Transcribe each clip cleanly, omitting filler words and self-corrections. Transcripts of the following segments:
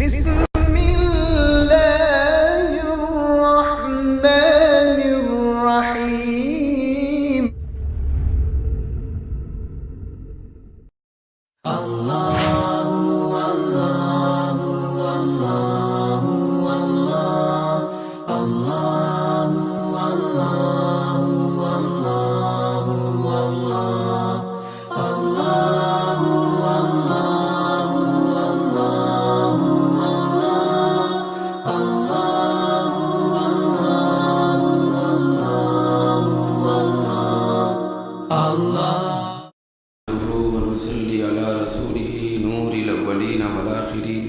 بسم الله الرحمن الرحيم. ونصلي على رسوله نور الأولين والآخرين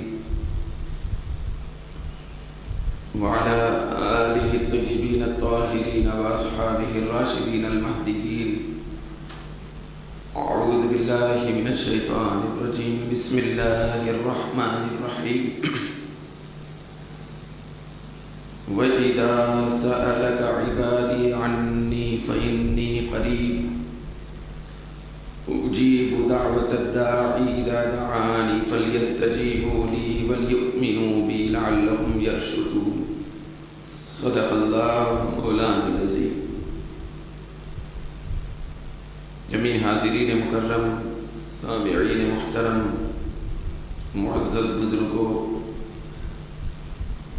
وعلى آله الطيبين الطاهرين وأصحابه الراشدين المهديين. أعوذ بالله من الشيطان الرجيم. بسم الله الرحمن الرحيم. وإذا سألك عبادي عني فإني قريب أجيب دعوة الداعي إذا دعاني فليستجيبوا لي وليؤمنوا بي لعلهم يرشدون. صدق الله مولانا العظيم. جميع حاضرین مکرم، سامعین محترم، معزز بزرگوں،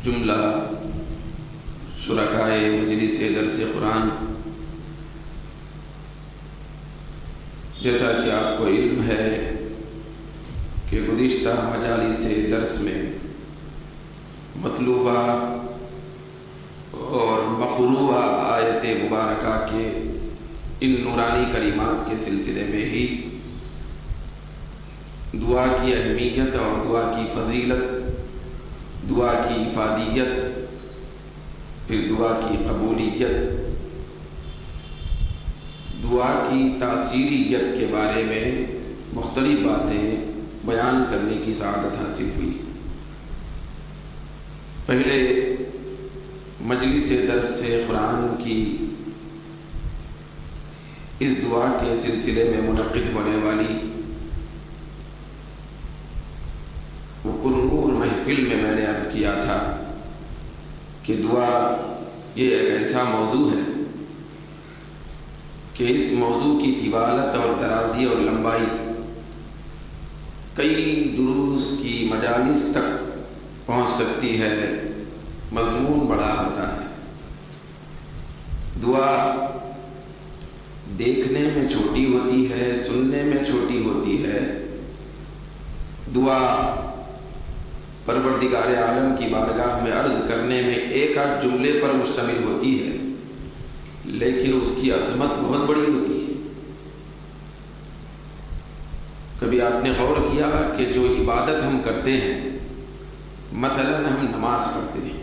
جملہ شرکائے مجلس درس قرآن، جیسا کہ آپ کو علم ہے کہ گزشتہ مجالس درس میں مطلوبہ اور مقروءہ آیت مبارکہ کے ان نورانی کلمات کے سلسلے میں ہی دعا کی اہمیت اور دعا کی فضیلت، دعا کی افادیت، پھر دعا کی قبولیت، دعا کی تاثیریت کے بارے میں مختلف باتیں بیان کرنے کی سعادت حاصل ہوئی. پہلے مجلس درس سے قرآن کی اس دعا کے سلسلے میں منعقد ہونے والی وہ پرنور محفل میں میں نے عرض کیا تھا کہ دعا یہ ایک ایسا موضوع ہے کہ اس موضوع کی طوالت اور درازی اور لمبائی کئی دروس کی مجالس تک پہنچ سکتی ہے، مضمون بڑا ہوتا ہے. دعا دیکھنے میں چھوٹی ہوتی ہے، سننے میں چھوٹی ہوتی ہے. دعا پروردگار عالم کی بارگاہ میں عرض کرنے میں ایک آدھ جملے پر مشتمل ہوتی ہے، لیکن اس کی عظمت بہت بڑی ہوتی ہے. کبھی آپ نے غور کیا کہ جو عبادت ہم کرتے ہیں، مثلا ہم نماز پڑھتے ہیں،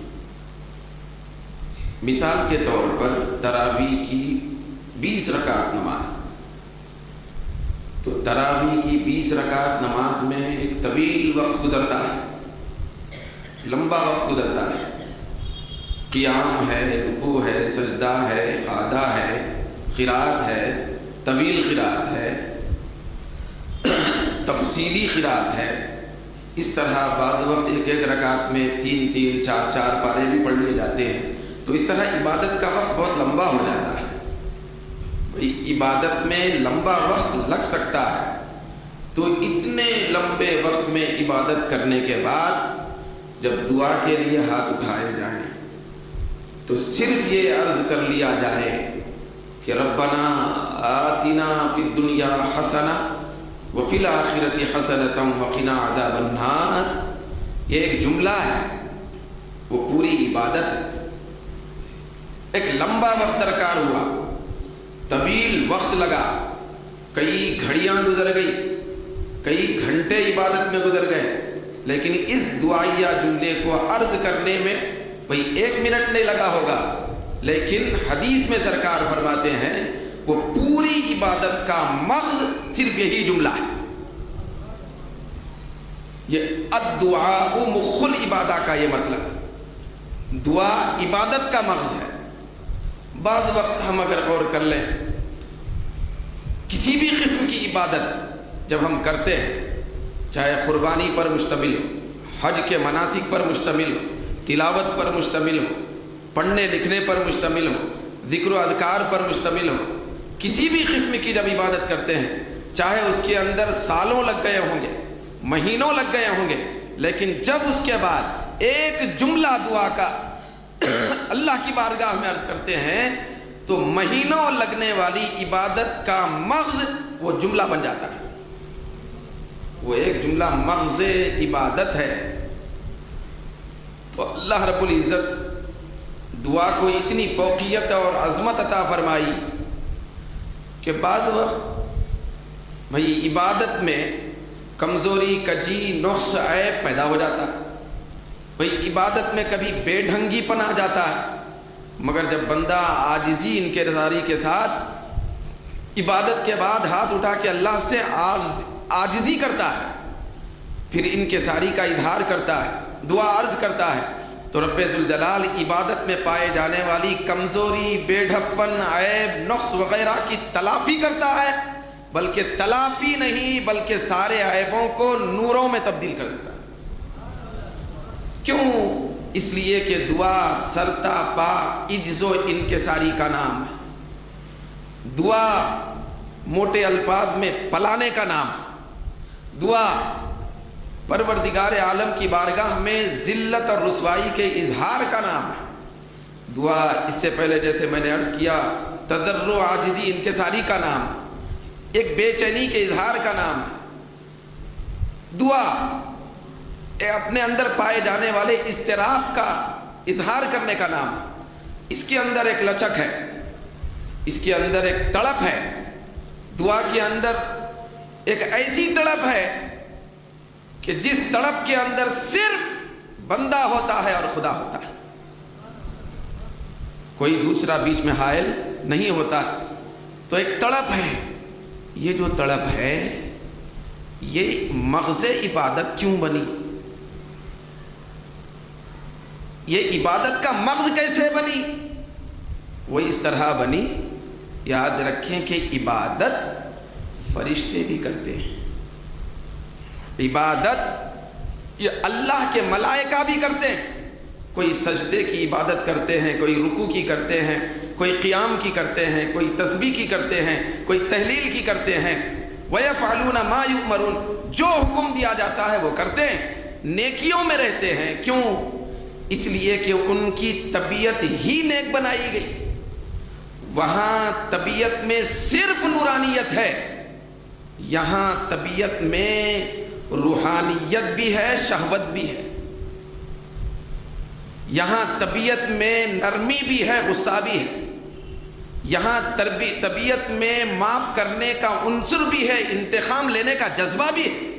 مثال کے طور پر تراویح کی 20 رکعت نماز، تو تراویح کی 20 رکعت نماز میں ایک طویل وقت گزرتا ہے، لمبا وقت گزرتا ہے. قیام ہے، رکوع ہے، سجدہ ہے، قعدہ ہے، قرات ہے، طویل قرات ہے، تفصیلی قرات ہے. اس طرح بعض وقت ایک ایک رکعت میں 3 4 پارے بھی پڑھ لیے جاتے ہیں. تو اس طرح عبادت کا وقت بہت لمبا ہو جاتا ہے. عبادت میں لمبا وقت لگ سکتا ہے، تو اتنے لمبے وقت میں عبادت کرنے کے بعد جب دعا کے لیے ہاتھ اٹھائے جائیں تو صرف یہ عرض کر لیا جائے کہ ربنا آتنا فی الدنیا حسنہ وفی الآخرۃ حسنۃ وقنا عذاب النار. یہ ایک جملہ ہے، وہ پوری عبادت ہے. ایک لمبا وقت درکار ہوا، طویل وقت لگا، کئی گھڑیاں گزر گئی، کئی گھنٹے عبادت میں گزر گئے، لیکن اس دعائیہ جملے کو عرض کرنے میں بھئی 1 منٹ نہیں لگا ہوگا. لیکن حدیث میں سرکار فرماتے ہیں وہ پوری عبادت کا مغز صرف یہی جملہ ہے. یہ الدعاء مخ العبادہ کا یہ مطلب، دعا عبادت کا مغز ہے. بعض وقت ہم اگر غور کر لیں، کسی بھی قسم کی عبادت جب ہم کرتے ہیں، چاہے قربانی پر مشتمل ہو، حج کے مناسک پر مشتمل ہو، تلاوت پر مشتمل ہو، پڑھنے لکھنے پر مشتمل ہو، ذکر و اذکار پر مشتمل ہو، کسی بھی قسم کی جب عبادت کرتے ہیں، چاہے اس کے اندر سالوں لگ گئے ہوں گے، مہینوں لگ گئے ہوں گے، لیکن جب اس کے بعد ایک جملہ دعا کا اللہ کی بارگاہ میں عرض کرتے ہیں تو مہینوں لگنے والی عبادت کا مغز وہ جملہ بن جاتا ہے. وہ ایک جملہ مغز عبادت ہے. تو اللہ رب العزت دعا کو اتنی فوقیت اور عظمت عطا فرمائی کہ بعد وقت بھئی عبادت میں کمزوری، کجی، نقص، عیب پیدا ہو جاتا ہے. بھئی عبادت میں کبھی بے ڈھنگی پن آ جاتا ہے، مگر جب بندہ عاجزی انکساری کے ساتھ عبادت کے بعد ہاتھ اٹھا کے اللہ سے عاجزی کرتا ہے، پھر انکساری کا اظہار کرتا ہے، دعا عرض کرتا ہے، تو رب ذوالجلال عبادت میں پائے جانے والی کمزوری، بے ڈھپن، عیب، نقص وغیرہ کی تلافی کرتا ہے. بلکہ تلافی نہیں بلکہ سارے عیبوں کو نوروں میں تبدیل کر دیتا ہے. کیوں؟ اس لیے کہ دعا سرتا پا عجز و انکساری کا نام ہے. دعا موٹے الفاظ میں پلانے کا نام. دعا پروردگار عالم کی بارگاہ میں ذلت اور رسوائی کے اظہار کا نام ہے. دعا اس سے پہلے جیسے میں نے عرض کیا تضرع، عاجزی، انکساری کا نام ہے، ایک بے چینی کے اظہار کا نام ہے. دعا اپنے اندر پائے جانے والے اضطراب کا اظہار کرنے کا نام ہے. اس کے اندر ایک لچک ہے، اس کے اندر ایک تڑپ ہے. دعا کے اندر ایک ایسی تڑپ ہے کہ جس تڑپ کے اندر صرف بندہ ہوتا ہے اور خدا ہوتا ہے، کوئی دوسرا بیچ میں حائل نہیں ہوتا. تو ایک تڑپ ہے. یہ جو تڑپ ہے یہ مغز عبادت کیوں بنی؟ یہ عبادت کا مغز کیسے بنی؟ وہ اس طرح بنی، یاد رکھیں کہ عبادت فرشتے بھی کرتے ہیں. عبادت یہ اللہ کے ملائکہ بھی کرتے ہیں. کوئی سجدے کی عبادت کرتے ہیں، کوئی رکوع کی کرتے ہیں، کوئی قیام کی کرتے ہیں، کوئی تسبیح کی کرتے ہیں، کوئی تحلیل کی کرتے ہیں. وَيَفْعَلُونَ مَا يُؤْمَرُونَ، جو حکم دیا جاتا ہے وہ کرتے ہیں، نیکیوں میں رہتے ہیں. کیوں؟ اس لیے کہ ان کی طبیعت ہی نیک بنائی گئی. وہاں طبیعت میں صرف نورانیت ہے، یہاں طبیعت میں روحانیت بھی ہے، شہوت بھی ہے. یہاں طبیعت میں نرمی بھی ہے، غصہ بھی ہے. یہاں طبیعت میں معاف کرنے کا عنصر بھی ہے، انتقام لینے کا جذبہ بھی ہے.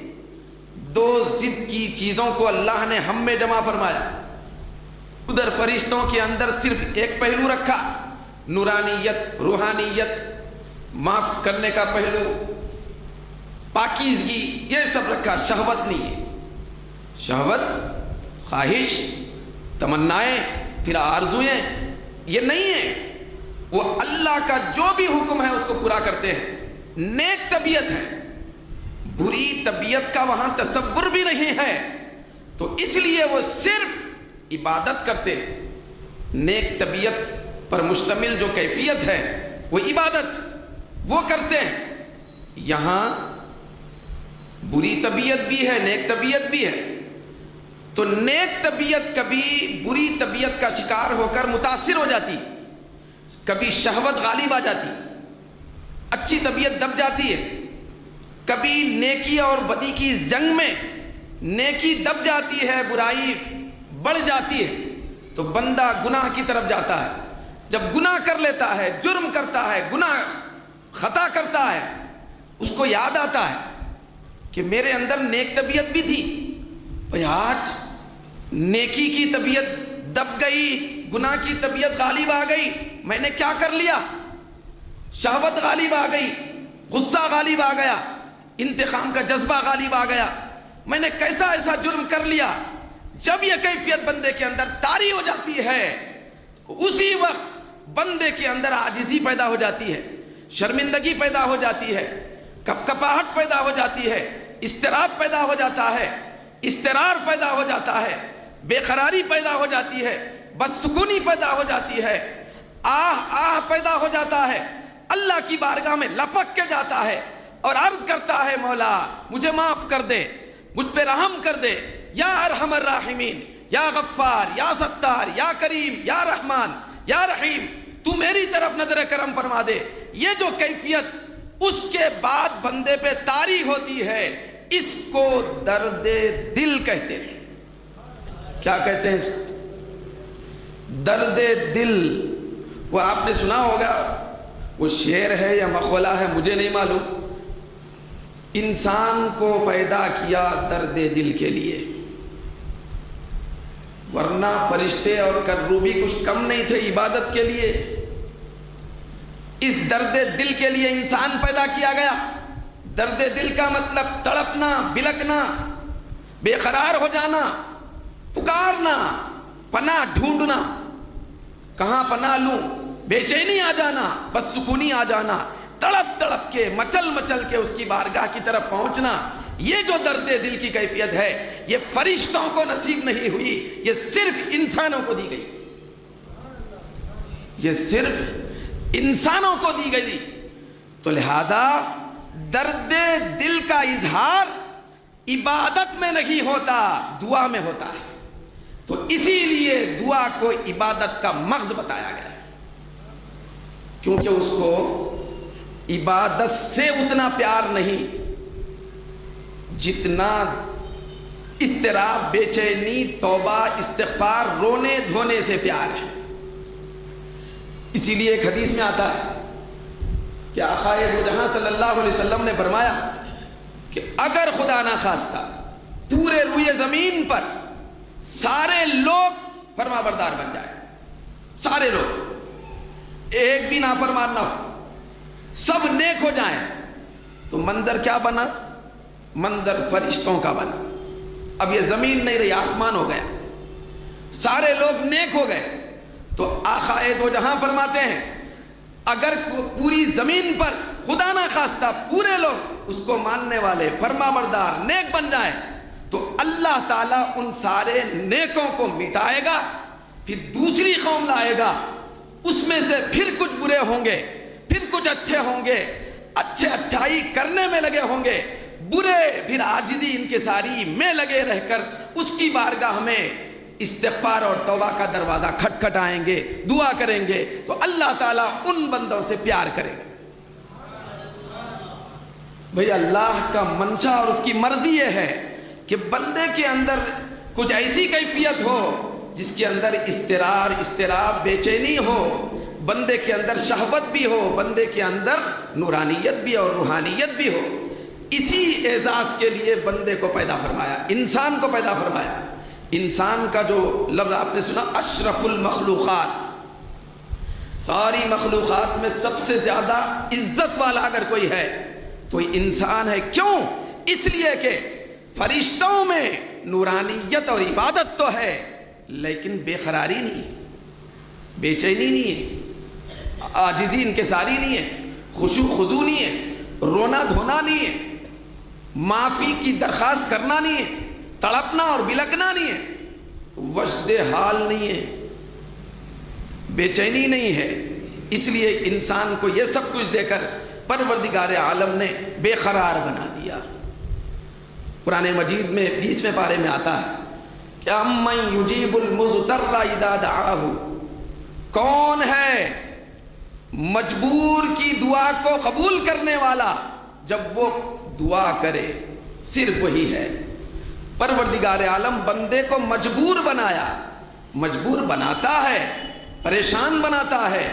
دو ضد کی چیزوں کو اللہ نے ہم میں جمع فرمایا. ادھر فرشتوں کے اندر صرف ایک پہلو رکھا، نورانیت، روحانیت، معاف کرنے کا پہلو، پاکیزگی، یہ سب رکھا. شہوت نہیں ہے. شہوت، خواہش، تمنائیں، پھر آرزویں، یہ نہیں ہے. وہ اللہ کا جو بھی حکم ہے اس کو پورا کرتے ہیں. نیک طبیعت ہے، بری طبیعت کا وہاں تصور بھی نہیں ہے. تو اس لیے وہ صرف عبادت کرتے ہیں. نیک طبیعت پر مشتمل جو کیفیت ہے وہ عبادت وہ کرتے ہیں. یہاں بری طبیعت بھی ہے، نیک طبیعت بھی ہے. تو نیک طبیعت کبھی بری طبیعت کا شکار ہو کر متاثر ہو جاتی، کبھی شہوت غالب آ جاتی، اچھی طبیعت دب جاتی ہے. کبھی نیکی اور بدی کی جنگ میں نیکی دب جاتی ہے، برائی بڑھ جاتی ہے، تو بندہ گناہ کی طرف جاتا ہے. جب گناہ کر لیتا ہے، جرم کرتا ہے، گناہ خطا کرتا ہے، اس کو یاد آتا ہے کہ میرے اندر نیک طبیعت بھی تھی، بھئی آج نیکی کی طبیعت دب گئی، گناہ کی طبیعت غالب آ گئی، میں نے کیا کر لیا؟ شہوت غالب آ گئی، غصہ غالب آ گیا، انتقام کا جذبہ غالب آ گیا، میں نے کیسا ایسا جرم کر لیا. جب یہ کیفیت بندے کے اندر طاری ہو جاتی ہے، اسی وقت بندے کے اندر عاجزی پیدا ہو جاتی ہے، شرمندگی پیدا ہو جاتی ہے، کپکپاہٹ پیدا ہو جاتی ہے، اضطراب پیدا ہو جاتا ہے. اضطرار پیدا ہو جاتا ہے، بے قراری پیدا ہو جاتی ہے، بدسکونی پیدا ہو جاتی ہے، آہ پیدا ہو جاتا ہے، اللہ کی بارگاہ میں لپک کے جاتا ہے اور عرض کرتا ہے مولا مجھے معاف کر دے، مجھ پہ رحم کر دے، یا ارحم الراحمین، یا غفار، یا ستار، یا کریم، یا رحمان، یا رحیم، تو میری طرف نظر کرم فرما دے۔ یہ جو کیفیت اس کے بعد بندے پہ طاری ہوتی ہے، اس کو درد دل کہتے ہیں۔ کیا کہتے ہیں اس کو؟ درد دل۔ وہ آپ نے سنا ہوگا، وہ شعر ہے یا مقولہ ہے مجھے نہیں معلوم، انسان کو پیدا کیا درد دل کے لیے، ورنہ فرشتے اور کروبی کچھ کم نہیں تھے عبادت کے لیے۔ اس درد دل کے لیے انسان پیدا کیا گیا۔ درد دل کا مطلب تڑپنا، بلکنا، بے قرار ہو جانا، پکارنا، پناہ ڈھونڈنا، کہاں پناہ لوں، بے چینی آ جانا، بدسکونی آ جانا، تڑپ تڑپ کے، مچل مچل کے اس کی بارگاہ کی طرف پہنچنا۔ یہ جو درد دل کی کیفیت ہے، یہ فرشتوں کو نصیب نہیں ہوئی، یہ صرف انسانوں کو دی گئی، یہ صرف انسانوں کو دی گئی۔ تو لہذا درد دل کا اظہار عبادت میں نہیں ہوتا، دعا میں ہوتا ہے۔ تو اسی لیے دعا کو عبادت کا مغز بتایا گیا، کیونکہ اس کو عبادت سے اتنا پیار نہیں جتنا اضطراب، بے چینی، توبہ، استغفار، رونے دھونے سے پیار ہے۔ اسی لیے ایک حدیث میں آتا ہے کہ آقا دو جہاں صلی اللہ علیہ وسلم نے فرمایا کہ اگر خدا نہ خواستہ پورے روئے زمین پر سارے لوگ فرما بردار بن جائے، سارے لوگ، ایک بھی نافرمان نہ ہو، سب نیک ہو جائیں، تو منظر کیا بنا؟ منظر فرشتوں کا بنا۔ اب یہ زمین نہیں رہی، آسمان ہو گیا، سارے لوگ نیک ہو گئے۔ تو آقا دو جہاں فرماتے ہیں اگر پوری زمین پر خدا نہ خواستہ پورے لوگ اس کو ماننے والے، فرما بردار، نیک بن جائیں، تو اللہ تعالیٰ ان سارے نیکوں کو مٹائے گا، پھر دوسری قوم لائے گا، اس میں سے پھر کچھ برے ہوں گے، پھر کچھ اچھے ہوں گے، اچھے اچھائی کرنے میں لگے ہوں گے، برے پھر عاجزی انکساری میں لگے رہ کر اس کی بارگاہ میں استغفار اور توبہ کا دروازہ کھٹکھٹائیں گے، دعا کریں گے، تو اللہ تعالیٰ ان بندوں سے پیار کرے گا۔ بھئی اللہ کا منشا اور اس کی مرضی یہ ہے کہ بندے کے اندر کچھ ایسی کیفیت ہو جس کے اندر اضطراب، بے چینی ہو، بندے کے اندر شہوت بھی ہو، بندے کے اندر نورانیت بھی اور روحانیت بھی ہو۔ اسی اعزاز کے لیے بندے کو پیدا فرمایا، انسان کو پیدا فرمایا۔ انسان کا جو لفظ آپ نے سنا، اشرف المخلوقات، ساری مخلوقات میں سب سے زیادہ عزت والا اگر کوئی ہے تو انسان ہے۔ کیوں؟ اس لیے کہ فرشتوں میں نورانیت اور عبادت تو ہے، لیکن بے قراری نہیں ہے، بے چینی نہیں ہے، عاجزی انکساری نہیں ہے، خشوع خضوع نہیں ہے، رونا دھونا نہیں ہے، معافی کی درخواست کرنا نہیں ہے، تڑپنا اور بلکنا نہیں ہے، وجد حال نہیں ہے، بے چینی نہیں ہے۔ اس لیے انسان کو یہ سب کچھ دے کر پروردگار عالم نے بے قرار بنا دیا۔ قرآن مجید میں 20ویں پارے میں آتا ہے کہ امن یجیب المضطر اذا دعاہ، کون ہے مجبور کی دعا کو قبول کرنے والا جب وہ دعا کرے؟ صرف وہی ہے۔ پروردگار عالم بندے کو مجبور بنایا، مجبور بناتا ہے، پریشان بناتا ہے،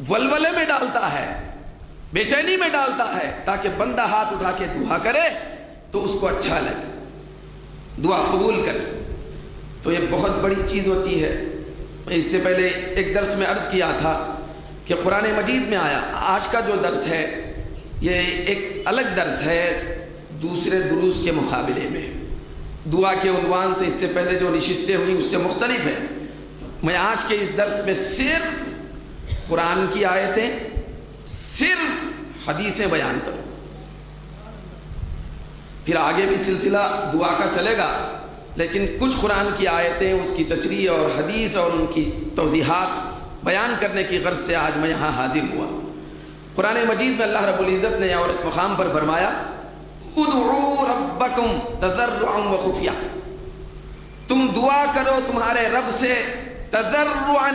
ولولے میں ڈالتا ہے، بے چینی میں ڈالتا ہے، تاکہ بندہ ہاتھ اٹھا کے دعا کرے تو اس کو اچھا لگے، دعا قبول کرے۔ تو یہ بہت بڑی چیز ہوتی ہے۔ میں اس سے پہلے ایک درس میں عرض کیا تھا کہ قرآن مجید میں آیا، آج کا جو درس ہے یہ ایک الگ درس ہے دوسرے دروس کے مقابلے میں، دعا کے عنوان سے اس سے پہلے جو نشستیں ہوئی اس سے مختلف ہے۔ میں آج کے اس درس میں صرف قرآن کی آیتیں، صرف حدیثیں بیان کروں، پھر آگے بھی سلسلہ دعا کا چلے گا، لیکن کچھ قرآن کی آیتیں، اس کی تشریح اور حدیث اور ان کی توضیحات بیان کرنے کی غرض سے آج میں یہاں حاضر ہوا۔ قرآن مجید میں اللہ رب العزت نے اور ایک مقام پر فرمایا ادعوا ربکم تضرعا وخفیا، تم دعا کرو تمہارے رب سے تضرعا،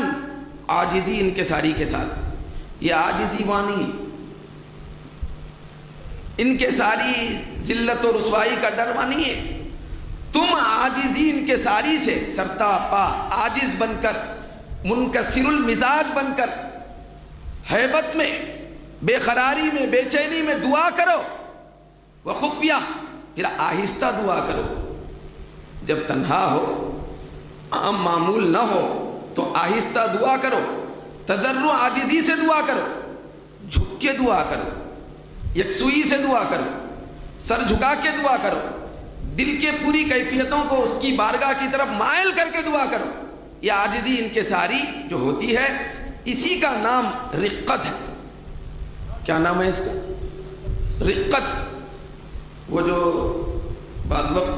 عاجزی انکساری کے ساتھ۔ یہ عاجزی وانی انکساری ذلت و رسوائی کا ڈر وانی ہے۔ تم عاجزی انکساری سے سرتا پا عاجز بن کر، منکسر المزاج بن کر، ہیبت میں، بے قراری میں، بے چینی میں دعا کرو، وخفیہ، پھر آہستہ دعا کرو۔ جب تنہا ہو، عام معمول نہ ہو تو آہستہ دعا کرو، تضرع عاجزی سے دعا کرو، جھک کے دعا کرو، یکسوئی سے دعا کرو، سر جھکا کے دعا کرو، دل کے پوری کیفیتوں کو اس کی بارگاہ کی طرف مائل کر کے دعا کرو۔ یہ عاجزی انکساری جو ہوتی ہے، اسی کا نام رقت ہے۔ کیا نام ہے اس کا؟ رقت۔ وہ جو بعض وقت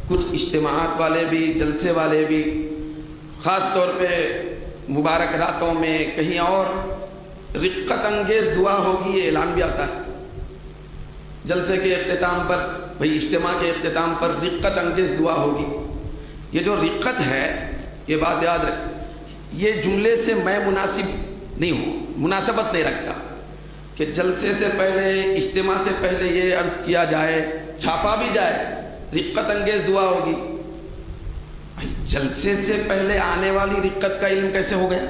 کچھ اجتماعات والے بھی، جلسے والے بھی، خاص طور پہ مبارک راتوں میں کہیں اور رقت انگیز دعا ہوگی، یہ اعلان بھی آتا ہے جلسے کے اختتام پر، بھئی اجتماع کے اختتام پر رقت انگیز دعا ہوگی۔ یہ جو رقت ہے، یہ بات یاد رکھ، یہ جملے سے میں مناسبت نہیں رکھتا کہ جلسے سے پہلے، اجتماع سے پہلے یہ عرض کیا جائے، چھاپا بھی جائے رقت انگیز دعا ہوگی۔ بھئی جلسے سے پہلے آنے والی رقت کا علم کیسے ہو گیا؟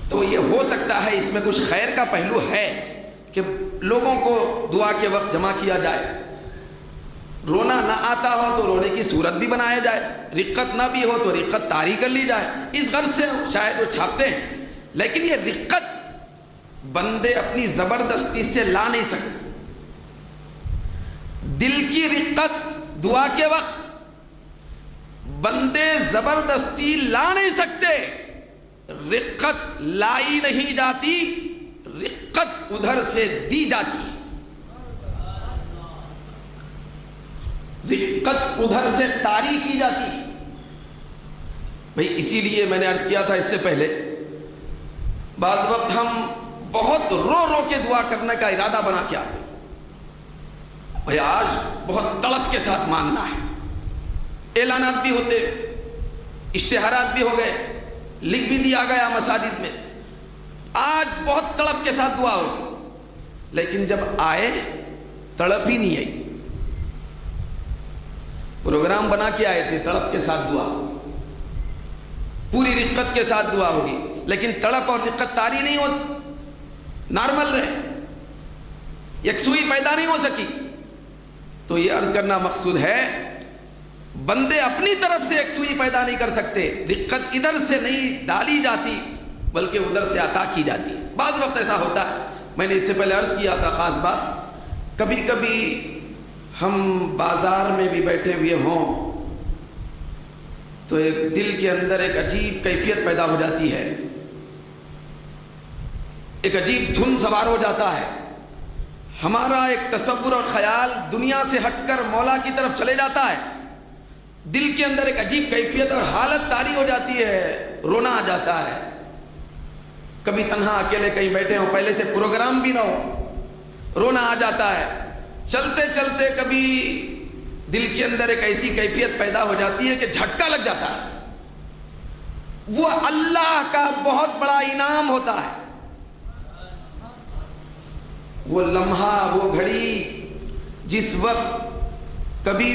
تو یہ ہو سکتا ہے اس میں کچھ خیر کا پہلو ہے کہ لوگوں کو دعا کے وقت جمع کیا جائے، رونا نہ آتا ہو تو رونے کی صورت بھی بنایا جائے، رقت نہ بھی ہو تو رقت طاری کر لی جائے، اس غرض سے شاید وہ چھاپتے ہیں۔ لیکن یہ رقت بندے اپنی زبردستی سے لا نہیں سکتے۔ دل کی رقت دعا کے وقت بندے زبردستی لا نہیں سکتے، رقت لائی نہیں جاتی، رقت ادھر سے دی جاتی، رقت ادھر سے طاری کی جاتی۔ بھئی اسی لیے میں نے عرض کیا تھا اس سے پہلے، بعض وقت ہم بہت رو رو کے دعا کرنے کا ارادہ بنا کے آتے ہیں، بھئی آج بہت تڑپ کے ساتھ مانگنا ہے، اعلانات بھی ہوتے، اشتہارات بھی ہو گئے، لکھ بھی دیا گیا مساجد میں، آج بہت تڑپ کے ساتھ دعا ہوگی، لیکن جب آئے تڑپ ہی نہیں آئی۔ پروگرام بنا کے آئے تھے، تڑپ کے ساتھ دعا، پوری رقت کے ساتھ دعا ہوگی، لیکن تڑپ اور رقت طاری نہیں ہوتی، نارمل رہے، یکسوئی پیدا نہیں ہو سکی۔ تو یہ عرض کرنا مقصود ہے، بندے اپنی طرف سے یکسوئی پیدا نہیں کر سکتے، رقت ادھر سے نہیں ڈالی جاتی بلکہ ادھر سے عطا کی جاتی۔ بعض وقت ایسا ہوتا ہے، میں نے اس سے پہلے عرض کیا تھا خاص بات، کبھی کبھی ہم بازار میں بھی بیٹھے ہوئے ہوں تو ایک دل کے اندر ایک عجیب کیفیت پیدا ہو جاتی ہے، ایک عجیب دھن سوار ہو جاتا ہے، ہمارا ایک تصور اور خیال دنیا سے ہٹ کر مولا کی طرف چلے جاتا ہے، دل کے اندر ایک عجیب کیفیت اور حالت طاری ہو جاتی ہے، رونا آ جاتا ہے۔ کبھی تنہا اکیلے کہیں بیٹھے ہوں، پہلے سے پروگرام بھی نہ ہو، رونا آ جاتا ہے۔ چلتے چلتے کبھی دل کے اندر ایک ایسی کیفیت پیدا ہو جاتی ہے کہ جھٹکا لگ جاتا ہے۔ وہ اللہ کا بہت بڑا انعام ہوتا ہے، وہ لمحہ، وہ گھڑی جس وقت کبھی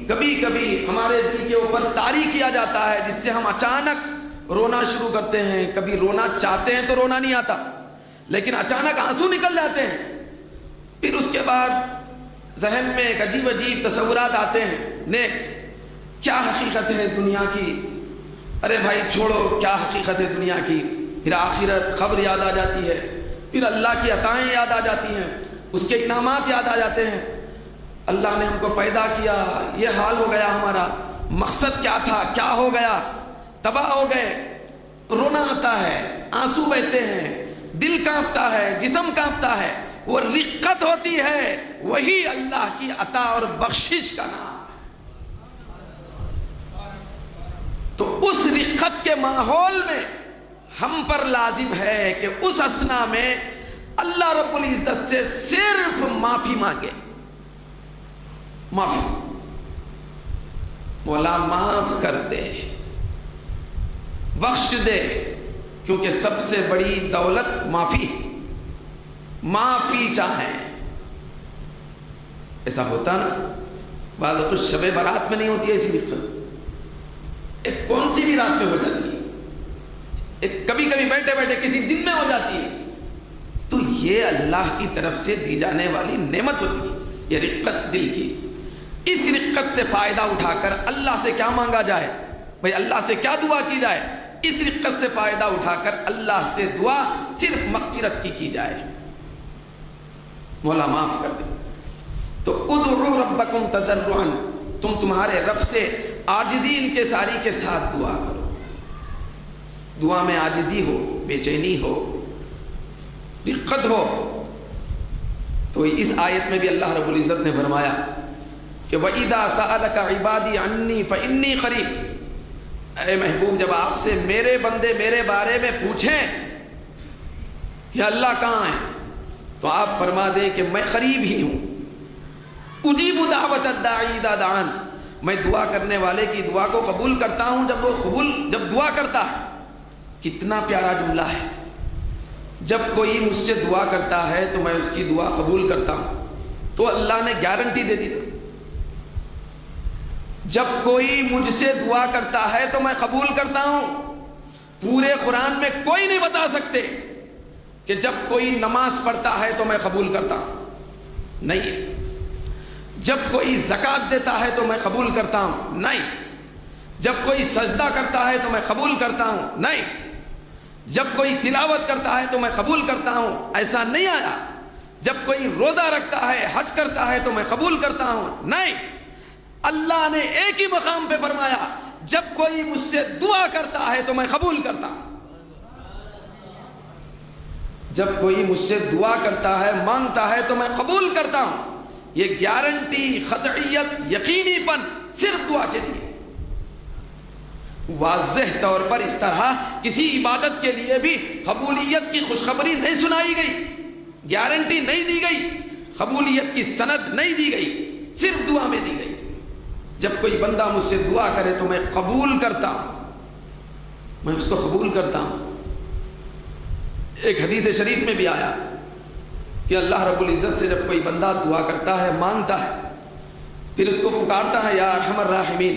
کبھی ہمارے دل کے اوپر طاری کیا جاتا ہے، جس سے ہم اچانک رونا شروع کرتے ہیں۔ کبھی رونا چاہتے ہیں تو رونا نہیں آتا، لیکن اچانک آنسو نکل جاتے ہیں۔ پھر اس کے بعد ذہن میں ایک عجیب عجیب تصورات آتے ہیں، نیک کیا حقیقت ہے دنیا کی، ارے بھائی چھوڑو کیا حقیقت ہے دنیا کی۔ پھر آخرت، خبر یاد آ جاتی ہے، پھر اللہ کی عطائیں یاد آ جاتی ہیں، اس کے انعامات یاد آ جاتے ہیں۔ اللہ نے ہم کو پیدا کیا، یہ حال ہو گیا ہمارا، مقصد کیا تھا، کیا ہو گیا، تباہ ہو گئے۔ رونا آتا ہے، آنسو بہتے ہیں، دل کانپتا ہے، جسم کانپتا ہے، وہ رقت ہوتی ہے، وہی اللہ کی عطا اور بخشش کا نام ہے۔ تو اس رقت کے ماحول میں ہم پر لازم ہے کہ اس اثنا میں اللہ رب العزت سے صرف معافی مانگے، معافی، مولا معاف کر دے، بخش دے، کیونکہ سب سے بڑی دولت معافی، معافی چاہیں۔ ایسا ہوتا نا بعض کچھ شب برات میں نہیں ہوتی ہے ایسی رقت، ایک کون سی بھی رات میں ہو جاتی ہے، ایک کبھی کبھی بیٹھے بیٹھے کسی دن میں ہو جاتی ہے، تو یہ اللہ کی طرف سے دی جانے والی نعمت ہوتی ہے، یہ رقت دل کی۔ اس رقت سے فائدہ اٹھا کر اللہ سے کیا مانگا جائے بھائی، اللہ سے کیا دعا کی جائے؟ اس رقت سے فائدہ اٹھا کر اللہ سے دعا صرف مغفرت کی جائے، مولا معاف کر دے۔ تو ادعوا ربکم تضرعا، تم تمہارے رب سے عاجزی انکساری کے ساتھ دعا کرو، دعا میں عاجزی ہو، بے چینی ہو، رقت ہو۔ تو اس آیت میں بھی اللہ رب العزت نے فرمایا کہ وَإِذَا سَأَلَكَ عِبَادِي عَنِّي فَإِنِّي قَرِيبٌ، اے محبوب جب آپ سے میرے بندے میرے بارے میں پوچھیں کہ اللہ کہاں ہے، تو آپ فرما دیں کہ میں قریب ہی ہوں، اجیب دعوت الداعی اذا دعان، میں دعا کرنے والے کی دعا کو قبول کرتا ہوں جب دعا کرتا ہے۔ کتنا پیارا جملہ ہے، جب کوئی مجھ سے دعا کرتا ہے تو میں اس کی دعا قبول کرتا ہوں، تو اللہ نے گارنٹی دے دی، جب کوئی مجھ سے دعا کرتا ہے تو میں قبول کرتا ہوں۔ پورے قرآن میں کوئی نہیں بتا سکتے کہ جب کوئی نماز پڑھتا ہے تو میں قبول کرتا ہوں، نہیں۔ جب کوئی زکوٰۃ دیتا ہے تو میں قبول کرتا ہوں، نہیں۔ جب کوئی سجدہ کرتا ہے تو میں قبول کرتا ہوں، نہیں۔ جب کوئی تلاوت کرتا ہے تو میں قبول کرتا ہوں، ایسا نہیں آیا۔ جب کوئی روزہ رکھتا ہے، حج کرتا ہے تو میں قبول کرتا ہوں، نہیں۔ اللہ نے ایک ہی مقام پہ فرمایا جب کوئی مجھ سے دعا کرتا ہے تو میں قبول کرتا ہوں۔ جب کوئی مجھ سے دعا کرتا ہے، مانگتا ہے تو میں قبول کرتا ہوں۔ یہ گارنٹی، قطعیت، یقینی پن صرف دعا کے لیے۔ واضح طور پر اس طرح کسی عبادت کے لیے بھی قبولیت کی خوشخبری نہیں سنائی گئی، گارنٹی نہیں دی گئی، قبولیت کی سند نہیں دی گئی، صرف دعا میں دی گئی۔ جب کوئی بندہ مجھ سے دعا کرے تو میں قبول کرتا ہوں، میں اس کو قبول کرتا ہوں۔ ایک حدیث شریف میں بھی آیا کہ اللہ رب العزت سے جب کوئی بندہ دعا کرتا ہے، مانگتا ہے، پھر اس کو پکارتا ہے یا ارحم الراحمین،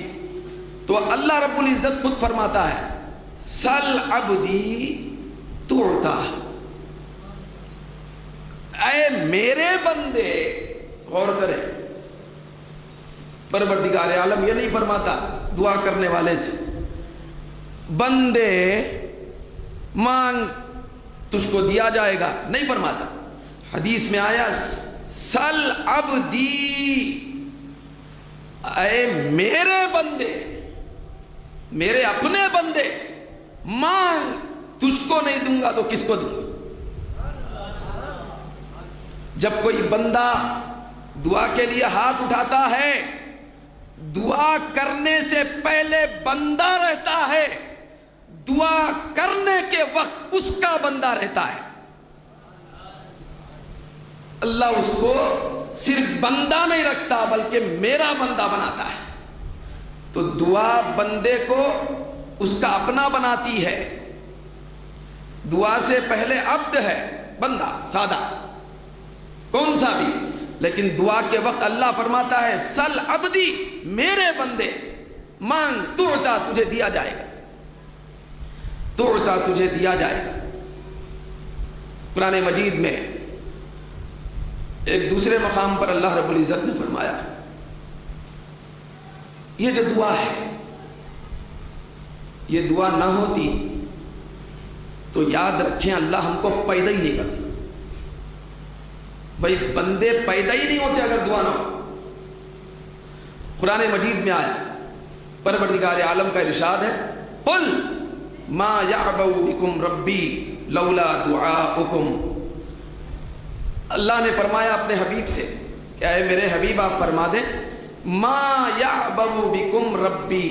تو اللہ رب العزت خود فرماتا ہے سل عبدی تعطا، اے میرے بندے، غور کریں، پروردگار عالم یہ نہیں فرماتا دعا کرنے والے سے بندے مانگ تجھ کو دیا جائے گا، نہیں فرماتا۔ حدیث میں آیا سل عبدی، اے میرے بندے، میرے اپنے بندے، مانگ، تجھ کو نہیں دوں گا تو کس کو دوں گا؟ جب کوئی بندہ دعا کے لیے ہاتھ اٹھاتا ہے، دعا کرنے سے پہلے بندہ رہتا ہے، دعا کرنے کے وقت اس کا بندہ رہتا ہے۔ اللہ اس کو صرف بندہ نہیں رکھتا بلکہ میرا بندہ بناتا ہے۔ تو دعا بندے کو اس کا اپنا بناتی ہے۔ دعا سے پہلے عبد ہے، بندہ سادہ کون سا بھی، لیکن دعا کے وقت اللہ فرماتا ہے سل عبدی، میرے بندے، مانگ تعطا، تجھے دیا جائے گا، تعطا، تجھے دیا جائے گا۔ قرآن مجید میں ایک دوسرے مقام پر اللہ رب العزت نے فرمایا یہ جو دعا ہے، یہ دعا نہ ہوتی تو یاد رکھیں اللہ ہم کو پیدا ہی نہیں کرتی۔ بھائی بندے پیدا ہی نہیں ہوتے اگر دعا نہ ہو۔ قرآن مجید میں آیا، پروردگار عالم کا ارشاد ہے قل ما یعبأ بکم ربی لولا دعاؤکم، اللہ نے فرمایا اپنے حبیب سے کہ اے میرے حبیب آپ فرما دیں ما یعبو بکم ربی،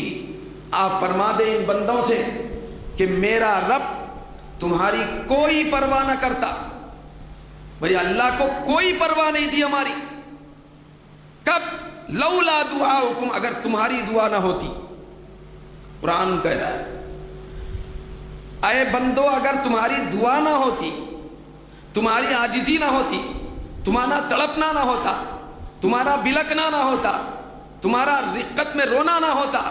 آپ فرما دیں ان بندوں سے کہ میرا رب تمہاری کوئی پرواہ نہ کرتا۔ بھئی اللہ کو کوئی پرواہ نہیں تھی ہماری، کب؟ لولا دعاؤکم، اگر تمہاری دعا نہ ہوتی۔ قرآن کہہ رہا ہے اے بندو اگر تمہاری دعا نہ ہوتی، تمہاری عاجزی نہ ہوتی، تمہارا تڑپنا نہ ہوتا، تمہارا بلکنا نہ ہوتا، تمہارا رقت میں رونا نہ ہوتا،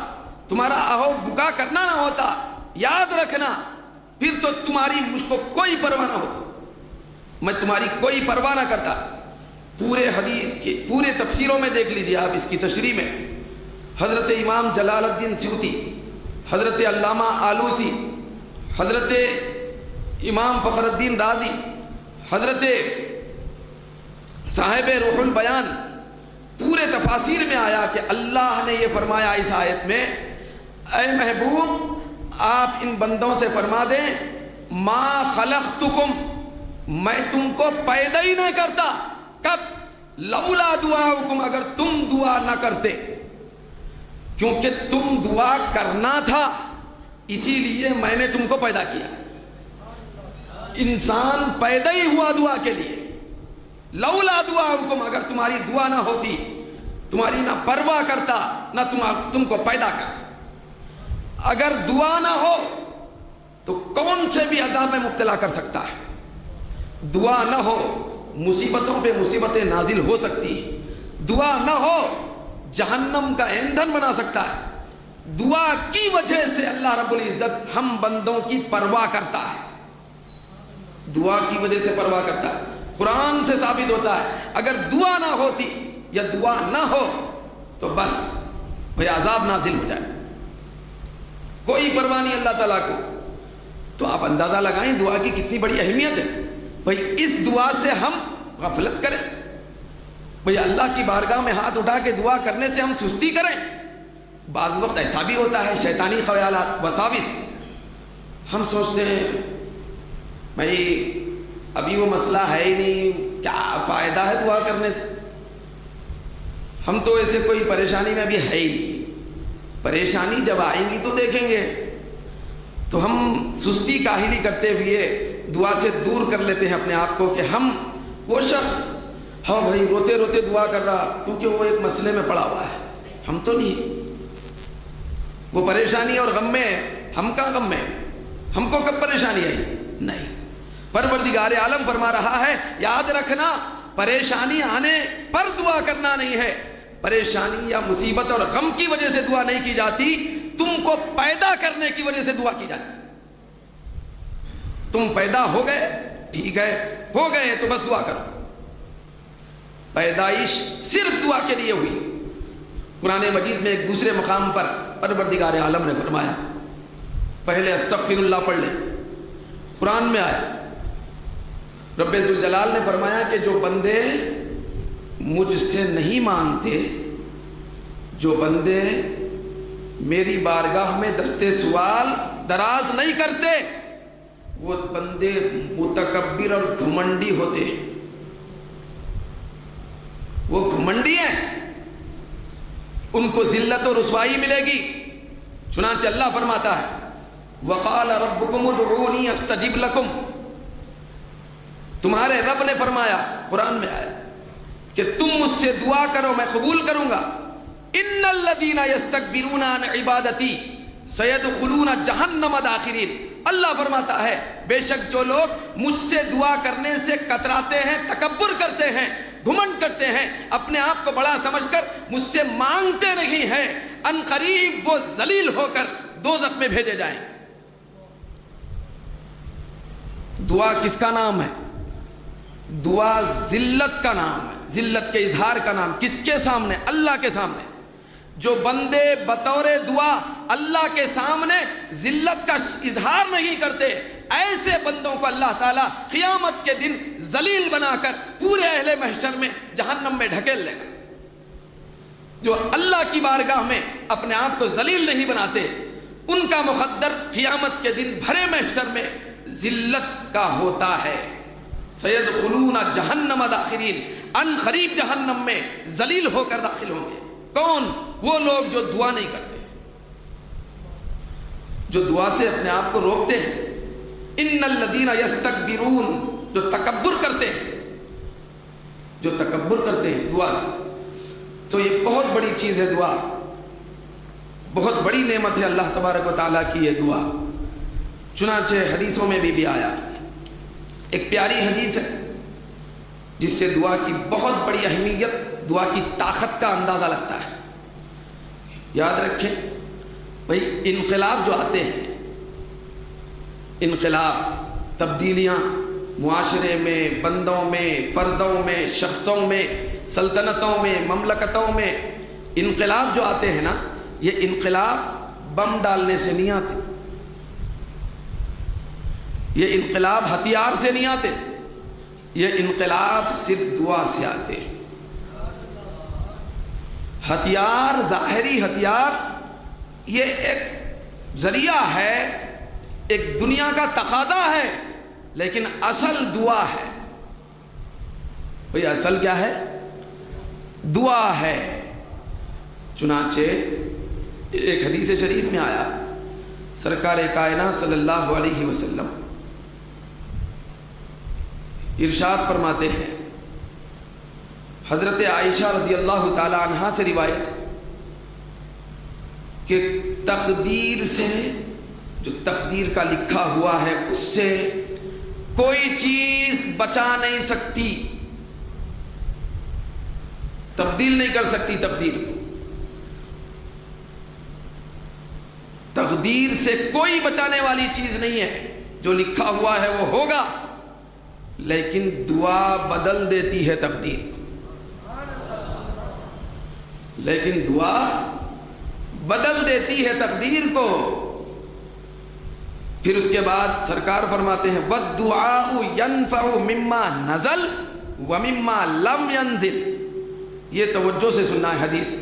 تمہارا آہو بکا کرنا نہ ہوتا، یاد رکھنا پھر تو تمہاری مجھ کو کوئی پرواہ نہ ہوتی، میں تمہاری کوئی پرواہ نہ کرتا۔ پورے حدیث کے پورے تفسیروں میں دیکھ لیجئے آپ اس کی تشریح میں، حضرت امام جلال الدین سیوطی، حضرت علامہ آلوسی، حضرت امام فخر الدین رازی، حضرت صاحب روح البیان، پورے تفاسیر میں آیا کہ اللہ نے یہ فرمایا اس آیت میں اے محبوب آپ ان بندوں سے فرما دیں ما خلقتکم، میں تم کو پیدا ہی نہیں کرتا، کب؟ لولا دعاؤکم، اگر تم دعا نہ کرتے، کیونکہ تم دعا کرنا تھا اسی لیے میں نے تم کو پیدا کیا۔ انسان پیدا ہی ہوا دعا کے لیے۔ لولا دعاؤکم، اگر تمہاری دعا نہ ہوتی، تمہاری نہ پرواہ کرتا نہ تم کو پیدا کرتا۔ اگر دعا نہ ہو تو کون سے بھی عذاب میں مبتلا کر سکتا ہے؟ دعا نہ ہو مصیبتوں پہ مصیبتیں نازل ہو سکتی ہیں، دعا نہ ہو جہنم کا ایندھن بنا سکتا ہے۔ دعا کی وجہ سے اللہ رب العزت ہم بندوں کی پرواہ کرتا ہے، دعا کی وجہ سے پرواہ کرتا ہے۔ قرآن سے ثابت ہوتا ہے اگر دعا نہ ہوتی یا دعا نہ ہو تو بس بھئی عذاب نازل ہو جائے، کوئی پرواہ نہیں اللہ تعالیٰ کو۔ تو آپ اندازہ لگائیں دعا کی کتنی بڑی اہمیت ہے۔ بھئی اس دعا سے ہم غفلت کریں، بھئی اللہ کی بارگاہ میں ہاتھ اٹھا کے دعا کرنے سے ہم سستی کریں۔ بعض وقت ایسا بھی ہوتا ہے شیطانی خیالات وساوس، ہم سوچتے ہیں بھئی ابھی وہ مسئلہ ہے ہی نہیں، کیا فائدہ ہے دعا کرنے سے، ہم تو ایسے کوئی پریشانی میں ابھی ہے ہی نہیں، پریشانی جب آئیں گی تو دیکھیں گے۔ تو ہم سستی کاہلی کرتے ہوئے دعا سے دور کر لیتے ہیں اپنے آپ کو کہ ہم وہ شخص ہاں بھائی روتے روتے دعا کر رہا کیونکہ وہ ایک مسئلے میں پڑا ہوا ہے، ہم تو نہیں، وہ پریشانی اور غم میں، ہم کہاں غم میں، ہم کو کب پریشانی آئی؟ نہیں۔ پروردگار عالم فرما رہا ہے یاد رکھنا پریشانی آنے پر دعا کرنا نہیں ہے، پریشانی یا مصیبت اور غم کی وجہ سے دعا نہیں کی جاتی، تم کو پیدا کرنے کی وجہ سے دعا کی جاتی۔ تم پیدا ہو گئے، ٹھیک ہے، ہو گئے تو بس دعا کرو۔ پیدائش صرف دعا کے لیے ہوئی۔ قرآن مجید میں ایک دوسرے مقام پر پروردگار عالم نے فرمایا، پہلے استغفر اللہ پڑھ لیں، قرآن میں آیا رب ذوالجلال نے فرمایا کہ جو بندے مجھ سے نہیں مانگتے، جو بندے میری بارگاہ میں دستے سوال دراز نہیں کرتے، وہ بندے متکبر اور گھمنڈی ہوتے ہیں، وہ گھمنڈی ہیں، ان کو ذلت و رسوائی ملے گی۔ چنانچہ اللہ فرماتا ہے وقال ربکم ادعونی استجب لکم، تمہارے رب نے فرمایا، قرآن میں آیا کہ تم مجھ سے دعا کرو میں قبول کروں گا۔ ان الذین یستکبرون عن عبادتی سیدخلون جہنم داخرین، اللہ فرماتا ہے بے شک جو لوگ مجھ سے دعا کرنے سے کتراتے ہیں، تکبر کرتے ہیں، گھمنڈ کرتے ہیں، اپنے آپ کو بڑا سمجھ کر مجھ سے مانگتے نہیں ہیں، ان قریب وہ ذلیل ہو کر دوزخ میں بھیجے جائیں۔ دعا کس کا نام ہے؟ دعا ذلت کا نام ہے، ذلت کے اظہار کا نام۔ کس کے سامنے؟ اللہ کے سامنے۔ جو بندے بطور دعا اللہ کے سامنے ذلت کا اظہار نہیں کرتے، ایسے بندوں کو اللہ تعالیٰ قیامت کے دن ذلیل بنا کر پورے اہل محشر میں جہنم میں ڈھکیل لے گا۔ جو اللہ کی بارگاہ میں اپنے آپ کو ذلیل نہیں بناتے، ان کا مقدر قیامت کے دن بھرے محشر میں ذلت کا ہوتا ہے، سیدخلون جہنم داخرین، ان قریب جہنم میں ذلیل ہو کر داخل ہوں گے۔ کون؟ وہ لوگ جو دعا نہیں کرتے، جو دعا سے اپنے آپ کو روکتے ہیں۔ ان الذین یستکبرون، جو تکبر کرتے ہیں، جو تکبر کرتے ہیں دعا سے۔ تو یہ بہت بڑی چیز ہے دعا، بہت بڑی نعمت ہے اللہ تبارک و تعالیٰ کی یہ دعا۔ چنانچہ حدیثوں میں بھی آیا، ایک پیاری حدیث ہے جس سے دعا کی بہت بڑی اہمیت، دعا کی طاقت کا اندازہ لگتا ہے۔ یاد رکھیں بھئی، انقلاب جو آتے ہیں، انقلاب، تبدیلیاں معاشرے میں، بندوں میں، فردوں میں، شخصوں میں، سلطنتوں میں، مملکتوں میں، انقلاب جو آتے ہیں نا، یہ انقلاب بم ڈالنے سے نہیں آتے، یہ انقلاب ہتھیار سے نہیں آتے، یہ انقلاب صرف دعا سے آتے ہیں۔ ہتھیار، ظاہری ہتھیار، یہ ایک ذریعہ ہے، ایک دنیا کا تقاضا ہے، لیکن اصل دعا ہے۔ بھئی اصل کیا ہے؟ دعا ہے۔ چنانچہ ایک حدیث شریف میں آیا، سرکار کائنات صلی اللہ علیہ وسلم ارشاد فرماتے ہیں، حضرت عائشہ رضی اللہ تعالی عنہا سے روایت کہ تقدیر سے، جو تقدیر کا لکھا ہوا ہے، اس سے کوئی چیز بچا نہیں سکتی، تبدیل نہیں کر سکتی تقدیر کو۔ تقدیر سے کوئی بچانے والی چیز نہیں ہے، جو لکھا ہوا ہے وہ ہوگا، لیکن دعا بدل دیتی ہے تقدیر، لیکن دعا بدل دیتی ہے تقدیر کو۔ پھر اس کے بعد سرکار فرماتے ہیں وَالدُّعَاءُ يَنْفَعُ مِمَّا نَزَلْ وَمِمَّا لَمْ يَنزِلْ۔ یہ توجہ سے سننا ہے حدیث،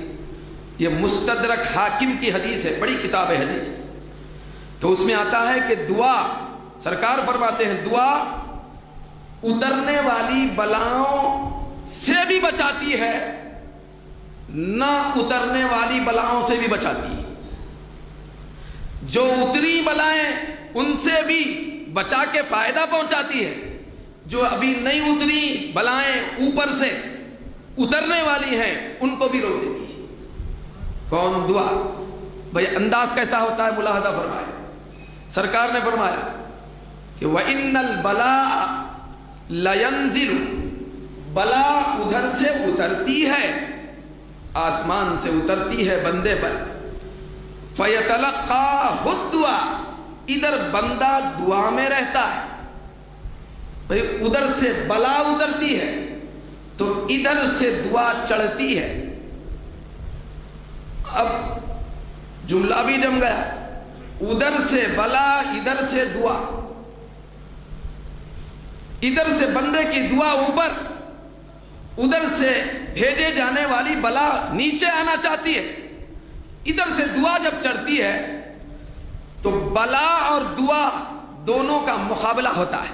یہ مستدرک حاکم کی حدیث ہے، بڑی کتاب ہے حدیث۔ تو اس میں آتا ہے کہ دعا، سرکار فرماتے ہیں دعا اترنے والی بلاؤں سے بھی بچاتی ہے، نہ اترنے والی بلاؤں سے بھی بچاتی ہے۔ جو اتری بلائیں ان سے بھی بچا کے فائدہ پہنچاتی ہے، جو ابھی نہیں اتری بلائیں اوپر سے اترنے والی ہیں ان کو بھی روک دیتی ہے۔ کون؟ دعا۔ بھئی انداز کیسا ہوتا ہے ملاحظہ فرمائے، سرکار نے فرمایا کہ وَإِنَّ الْبَلَاءَ لَيَنزِلُ، بلا ادھر سے اترتی ہے، آسمان سے اترتی ہے بندے پر، فَيَتَلَقَّاهُ الدُّعَاء، ادھر بندہ دعا میں رہتا ہے۔ بھئی ادھر سے بلا اترتی ہے تو ادھر سے دعا چڑھتی ہے۔ اب جملہ بھی جم گیا، ادھر سے بلا، ادھر سے دعا، ادھر سے بندے کی دعا اوپر، ادھر سے بھیجے جانے والی بلا نیچے آنا چاہتی ہے۔ ادھر سے دعا جب چڑھتی ہے تو بلا اور دعا دونوں کا مقابلہ ہوتا ہے۔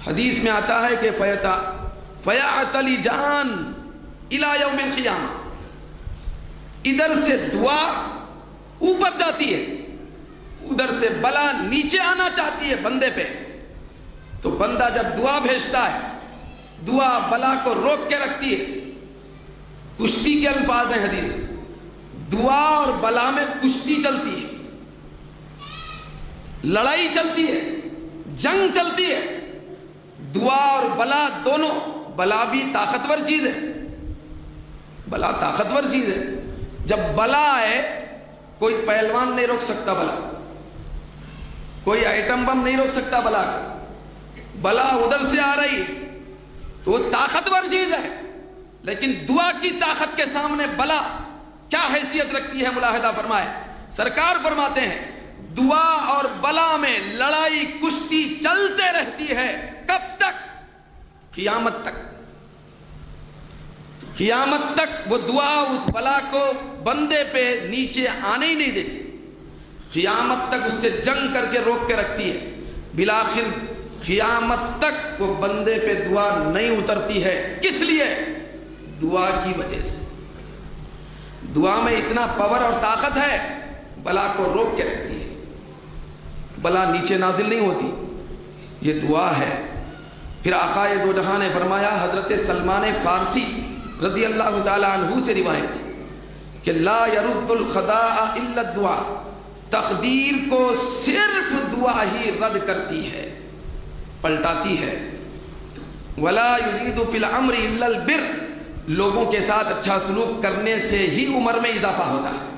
حدیث میں آتا ہے کہ فَيَعْتَلِجَانِ إِلَى يَوْمِ الْقِيَامَةِ، ادھر سے دعا اوپر جاتی ہے، ادھر سے بلا نیچے آنا چاہتی ہے بندے پہ، تو بندہ جب دعا بھیجتا ہے، دعا بلا کو روک کے رکھتی ہے۔ کشتی کے الفاظ ہیں حدیث، دعا اور بلا میں کشتی چلتی ہے، لڑائی چلتی ہے، جنگ چلتی ہے۔ دعا اور بلا دونوں، بلا بھی طاقتور چیز ہے، بلا طاقتور چیز ہے۔ جب بلا آئے، کوئی پہلوان نہیں روک سکتا بلا، کوئی آئٹم بم نہیں روک سکتا بلا کو۔ بلا ادھر سے آ رہی تو وہ طاقتور چیز ہے، لیکن دعا کی طاقت کے سامنے بلا کیا حیثیت رکھتی ہے ملاحظہ فرمائے۔ سرکار فرماتے ہیں دعا اور بلا میں لڑائی کشتی چلتے رہتی ہے، کب تک؟ قیامت تک۔ قیامت تک وہ دعا اس بلا کو بندے پہ نیچے آنے ہی نہیں دیتی، قیامت تک اس سے جنگ کر کے روک کے رکھتی ہے۔ بالآخر قیامت تک وہ بندے پہ دعا نہیں اترتی ہے. کس لیے؟ دعا کی وجہ سے. دعا میں اتنا پاور اور طاقت ہے، بلا کو روک کے رکھتی ہے، بلا نیچے نازل نہیں ہوتی. یہ دعا ہے. پھر آقا دو جہاں نے فرمایا، حضرت سلمان فارسی رضی اللہ تعالی عنہ سے روایت کہ لا يرد الخداع الا الدعاء، تقدیر کو صرف دعا ہی رد کرتی ہے، پلٹاتی ہے. ولا يزيد في الامر الا البر، لوگوں کے ساتھ اچھا سلوک کرنے سے ہی عمر میں اضافہ ہوتا ہے.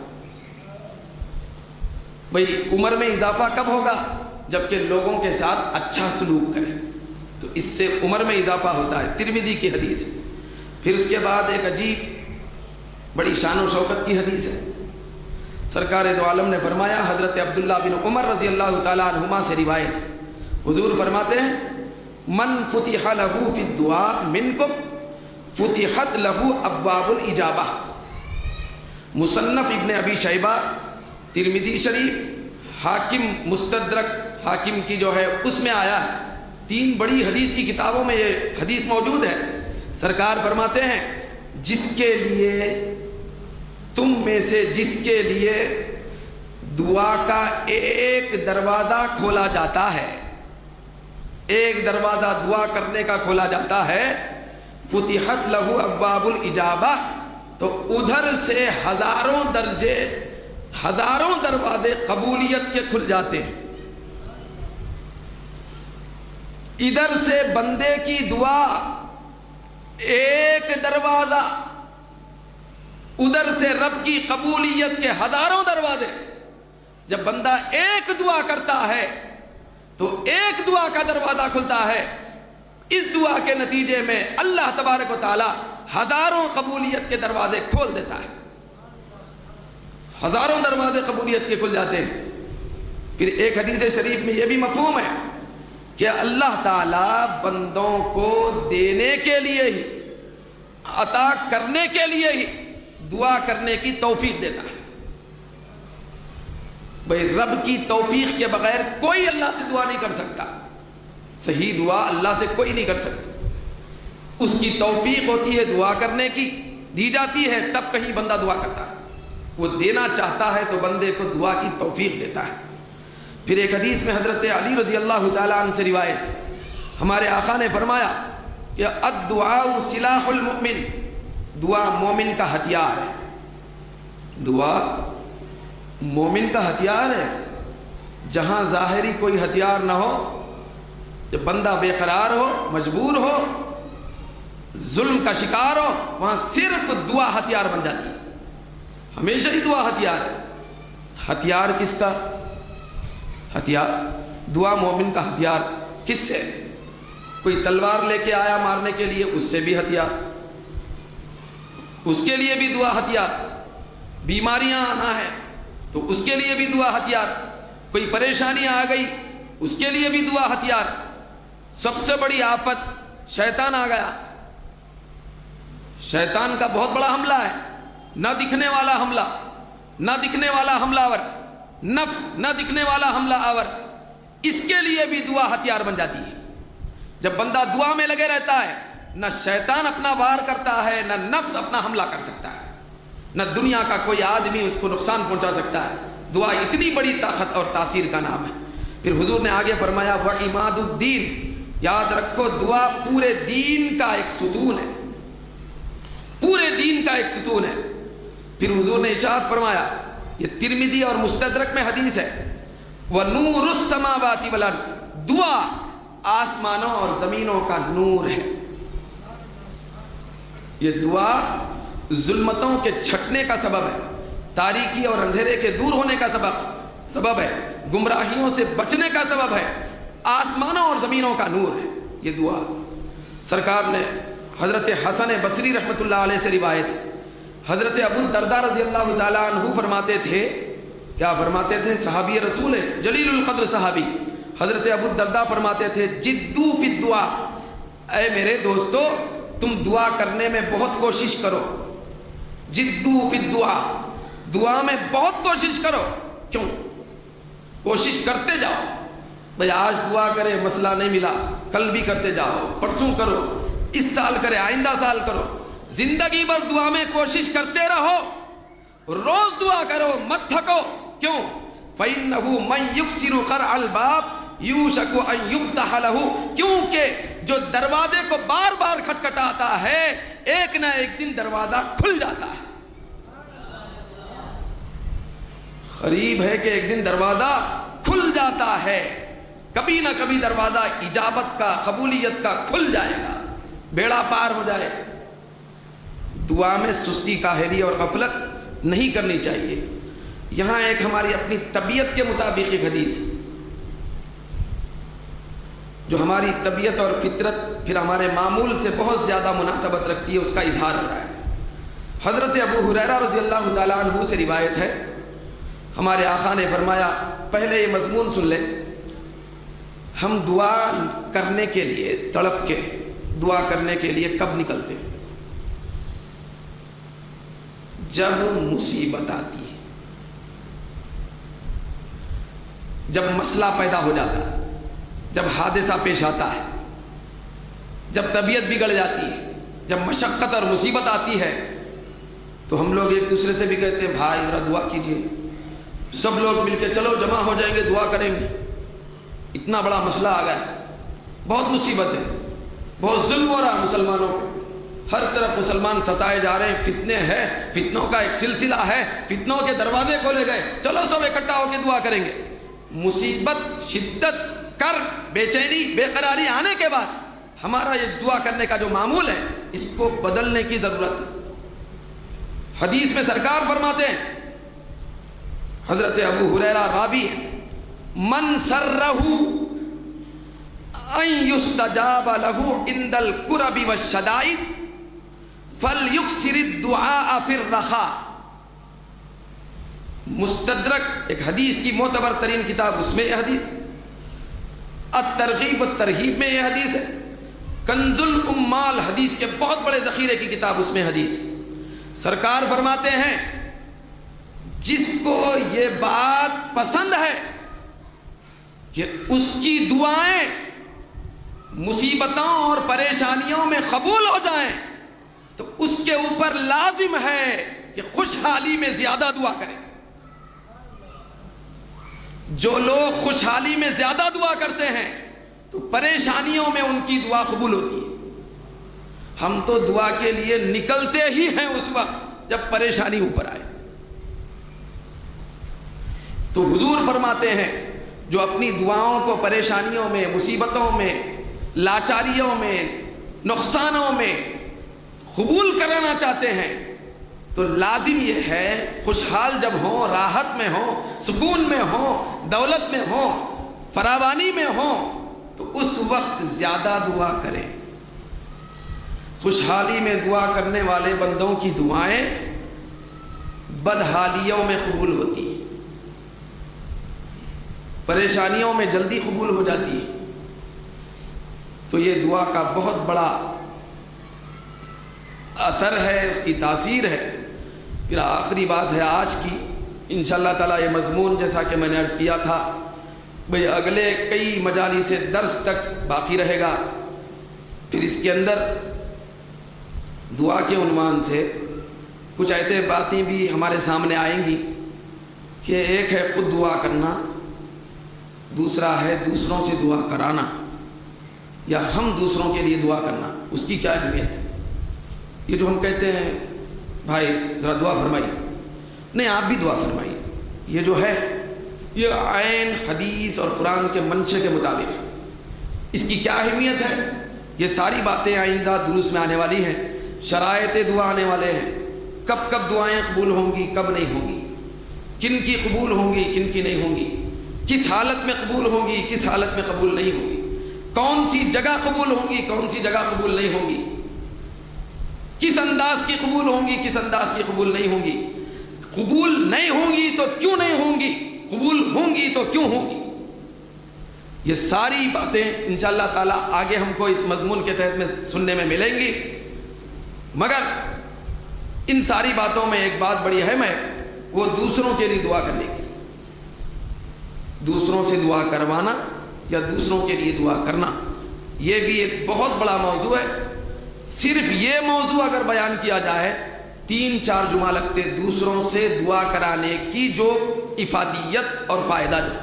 بھئی عمر میں اضافہ کب ہوگا؟ جبکہ لوگوں کے ساتھ اچھا سلوک کریں، تو اس سے عمر میں اضافہ ہوتا ہے. ترمذی کی حدیث. پھر اس کے بعد ایک عجیب بڑی شان و شوکت کی حدیث ہے. سرکار دو عالم نے فرمایا، حضرت عبداللہ بن عمر رضی اللہ تعالیٰ عنہما سے روایت، حضور فرماتے ہیں من فتح لہ فی الدعاء منکم فتحت لہ ابواب الاجابہ. مصنف ابن ابی شیبہ، ترمذی شریف، حاکم مستدرک حاکم کی جو ہے اس میں آیا ہے. 3 بڑی حدیث کی کتابوں میں یہ حدیث موجود ہے. سرکار فرماتے ہیں جس کے لیے، تم میں سے جس کے لیے دعا کا ایک دروازہ کھولا جاتا ہے، ایک دروازہ دعا کرنے کا کھولا جاتا ہے، فتحت لہو ابواب الاجابہ، تو ادھر سے ہزاروں دروازے قبولیت کے کھل جاتے ہیں. ادھر سے بندے کی دعا ایک دروازہ، ادھر سے رب کی قبولیت کے ہزاروں دروازے. جب بندہ ایک دعا کرتا ہے تو ایک دعا کا دروازہ کھلتا ہے. اس دعا کے نتیجے میں اللہ تبارک و تعالی ہزاروں قبولیت کے دروازے کھول دیتا ہے. ہزاروں دروازے قبولیت کے کھل جاتے ہیں. پھر ایک حدیث شریف میں یہ بھی مفہوم ہے کہ اللہ تعالیٰ بندوں کو دینے کے لیے ہی، عطا کرنے کے لیے ہی دعا کرنے کی توفیق دیتا ہے. بھئی رب کی توفیق کے بغیر کوئی اللہ سے دعا نہیں کر سکتا. صحیح دعا اللہ سے کوئی نہیں کر سکتا. اس کی توفیق ہوتی ہے دعا کرنے کی، دی جاتی ہے تب کہیں بندہ دعا کرتا ہے. وہ دینا چاہتا ہے تو بندے کو دعا کی توفیق دیتا ہے. پھر ایک حدیث میں حضرت علی رضی اللہ تعالیٰ عنہ سے روایت، ہمارے آقا نے فرمایا کہ الدعاء سلاح المؤمن، دعا مومن کا ہتھیار ہے. دعا مومن کا ہتھیار ہے. جہاں ظاہری کوئی ہتھیار نہ ہو، جب بندہ بے قرار ہو، مجبور ہو، ظلم کا شکار ہو، وہاں صرف دعا ہتھیار بن جاتی ہے. ہمیشہ ہی دعا ہتھیار ہے. ہتھیار کس کا؟ ہتھیار دعا مومن کا ہتھیار. کس سے؟ کوئی تلوار لے کے آیا مارنے کے لیے، اس سے بھی ہتھیار، اس کے لیے بھی دعا ہتھیار. بیماریاں آنا ہے تو اس کے لیے بھی دعا ہتھیار. کوئی پریشانی آ گئی، اس کے لیے بھی دعا ہتھیار. سب سے بڑی آفت شیطان آ گیا. شیطان کا بہت بڑا حملہ ہے، نہ دکھنے والا حملہ، نہ دکھنے والا حملہ آور، نفس نہ دکھنے والا حملہ آور. اس کے لیے بھی دعا ہتھیار بن جاتی ہے. جب بندہ دعا میں لگے رہتا ہے، نہ شیطان اپنا وار کرتا ہے، نہ نفس اپنا حملہ کر سکتا ہے، نہ دنیا کا کوئی آدمی اس کو نقصان پہنچا سکتا ہے. دعا اتنی بڑی طاقت اور تاثیر کا نام ہے. پھر حضور نے آگے فرمایا وَعِمَادُ الدِّین، یاد رکھو دعا پورے دین کا ایک ستون ہے، پورے دین کا ایک ستون ہے. پھر حضور نے ارشاد فرمایا، یہ ترمذی اور مستدرک میں حدیث ہے، وَنُورُ السَّمَاوَاتِ وَالْأَرْضِ، دعا آسمانوں اور زمینوں کا نور ہے. یہ دعا ظلمتوں کے چھٹنے کا سبب ہے، تاریکی اور اندھیرے کے دور ہونے کا سبب ہے، گمراہیوں سے بچنے کا سبب ہے، آسمانوں اور زمینوں کا نور ہے یہ دعا. سرکار نے حضرت حسن بصری رحمۃ اللہ علیہ سے روایت، حضرت ابو الدرداء رضی اللہ تعالیٰ عنہ فرماتے تھے، کیا فرماتے تھے؟ صحابی رسول ہے، جلیل القدر صحابی. حضرت ابو الدرداء فرماتے تھے جدو فی الدعا، اے میرے دوستو تم دعا کرنے میں بہت کوشش کرو. جدو فی الدعا، دعا میں بہت کوشش کرو. کیوں؟ کوشش کرتے جاؤ. بھائی آج دعا کرے مسئلہ نہیں ملا، کل بھی کرتے جاؤ، پرسوں کرو، اس سال کرے، آئندہ سال کرو، زندگی بھر دعا میں کوشش کرتے رہو، روز دعا کرو، مت تھکو۔ کیوں؟ فَإِنَّهُ مَن يُكْسِرُ قَرْعَ الْبَابِ يُوشَكُ أَن يُفْتَحَ لَهُ، کیونکہ جو دروازے کو بار بار کھٹکھٹاتا ہے ایک نہ ایک دن دروازہ کھل جاتا ہے۔ قریب ہے کہ ایک دن دروازہ کھل جاتا ہے، کبھی نہ کبھی دروازہ اجابت کا، قبولیت کا کھل جائے گا، بیڑا پار ہو جائے۔ دعا میں سستی، کاہلی اور غفلت نہیں کرنی چاہیے۔ یہاں ایک ہماری اپنی طبیعت کے مطابق ایک حدیث جو ہماری طبیعت اور فطرت پھر ہمارے معمول سے بہت زیادہ مناسبت رکھتی ہے، اس کا اظہار ہو رہا ہے۔ حضرت ابو ہریرہ رضی اللہ تعالیٰ عنہ سے روایت ہے، ہمارے آقا نے فرمایا، پہلے یہ مضمون سن لیں، ہم دعا کرنے کے لیے تڑپ کے دعا کرنے کے لیے کب نکلتے ہیں؟ جب مصیبت آتی ہے، جب مسئلہ پیدا ہو جاتا ہے، جب حادثہ پیش آتا ہے، جب طبیعت بگڑ جاتی ہے، جب مشقت اور مصیبت آتی ہے، تو ہم لوگ ایک دوسرے سے بھی کہتے ہیں بھائی ذرا دعا کیجیے، سب لوگ مل کے چلو جمع ہو جائیں گے، دعا کریں گے، اتنا بڑا مسئلہ آ گیا، بہت مصیبت ہے، بہت ظلم ہو رہا ہے مسلمانوں پہ، ہر طرف مسلمان ستائے جا رہے ہیں، فتنے ہیں، فتنوں کا ایک سلسلہ ہے، فتنوں کے دروازے کھولے گئے، چلو سب اکٹھا ہو کے دعا کریں گے۔ مصیبت، شدت، کرب، بے چینی، بے قراری آنے کے بعد ہمارا یہ دعا کرنے کا جو معمول ہے، اس کو بدلنے کی ضرورت ہے۔ حدیث میں سرکار فرماتے ہیں، حضرت ابو ہریرہ راوی ہے، من سرہ ان یستجاب لہ عند الکرب والشدائد فلیکثر الدعاء فی الرخاء۔ مستدرک ایک حدیث کی معتبر ترین کتاب، اس میں یہ حدیث، الترغیب والترہیب میں یہ حدیث ہے، کنز الامال حدیث کے بہت بڑے ذخیرے کی کتاب، اس میں حدیث ہے۔ سرکار فرماتے ہیں جس کو یہ بات پسند ہے کہ اس کی دعائیں مصیبتوں اور پریشانیوں میں قبول ہو جائیں، تو اس کے اوپر لازم ہے کہ خوشحالی میں زیادہ دعا کریں۔ جو لوگ خوشحالی میں زیادہ دعا کرتے ہیں تو پریشانیوں میں ان کی دعا قبول ہوتی ہے۔ ہم تو دعا کے لیے نکلتے ہی ہیں اس وقت جب پریشانی اوپر آئے۔ تو حضور فرماتے ہیں جو اپنی دعاؤں کو پریشانیوں میں، مصیبتوں میں، لاچاریوں میں، نقصانوں میں قبول کرانا چاہتے ہیں، تو لازم یہ ہے خوشحال جب ہوں، راحت میں ہوں، سکون میں ہوں، دولت میں ہوں، فراوانی میں ہوں، تو اس وقت زیادہ دعا کریں۔ خوشحالی میں دعا کرنے والے بندوں کی دعائیں بدحالیوں میں قبول ہوتی ہیں، پریشانیوں میں جلدی قبول ہو جاتی ہے۔ تو یہ دعا کا بہت بڑا اثر ہے، اس کی تاثیر ہے۔ پھر آخری بات ہے آج کی، انشاءاللہ تعالیٰ یہ مضمون جیسا کہ میں نے عرض کیا تھا بھئی اگلے کئی مجالس درس تک باقی رہے گا۔ پھر اس کے اندر دعا کے عنوان سے کچھ ایسے باتیں بھی ہمارے سامنے آئیں گی کہ ایک ہے خود دعا کرنا، دوسرا ہے دوسروں سے دعا کرانا، یا ہم دوسروں کے لیے دعا کرنا، اس کی کیا اہمیت ہے۔ یہ جو ہم کہتے ہیں بھائی ذرا دعا فرمائیے، نہیں آپ بھی دعا فرمائیے، یہ جو ہے یہ عین حدیث اور قرآن کے منشے کے مطابق ہے۔ اس کی کیا اہمیت ہے، یہ ساری باتیں آئندہ دروس میں آنے والی ہیں۔ شرائط دعا آنے والے ہیں، کب کب دعائیں قبول ہوں گی، کب نہیں ہوں گی، کن کی قبول ہوں گی، کن کی نہیں ہوں گی، کس حالت میں قبول ہوں گی، کس حالت میں قبول نہیں ہوں گی، کون سی جگہ قبول ہوں گی، کون سی جگہ قبول نہیں ہوں گی، کس انداز کی قبول ہوں گی، کس انداز کی قبول نہیں ہوں گی، قبول نہیں ہوں گی تو کیوں نہیں ہوں گی، قبول ہوں گی تو کیوں ہوں گی۔ یہ ساری باتیں انشاءاللہ تعالیٰ آگے ہم کو اس مضمون کے تحت میں سننے میں ملیں گی، مگر ان ساری باتوں میں ایک بات بڑی اہم ہے، وہ دوسروں کے لیے دعا کرنے کی، دوسروں سے دعا کروانا یا دوسروں کے لیے دعا کرنا، یہ بھی ایک بہت بڑا موضوع ہے۔ صرف یہ موضوع اگر بیان کیا جائے 3-4 جمعہ لگتے، دوسروں سے دعا کرانے کی جو افادیت اور فائدہ جو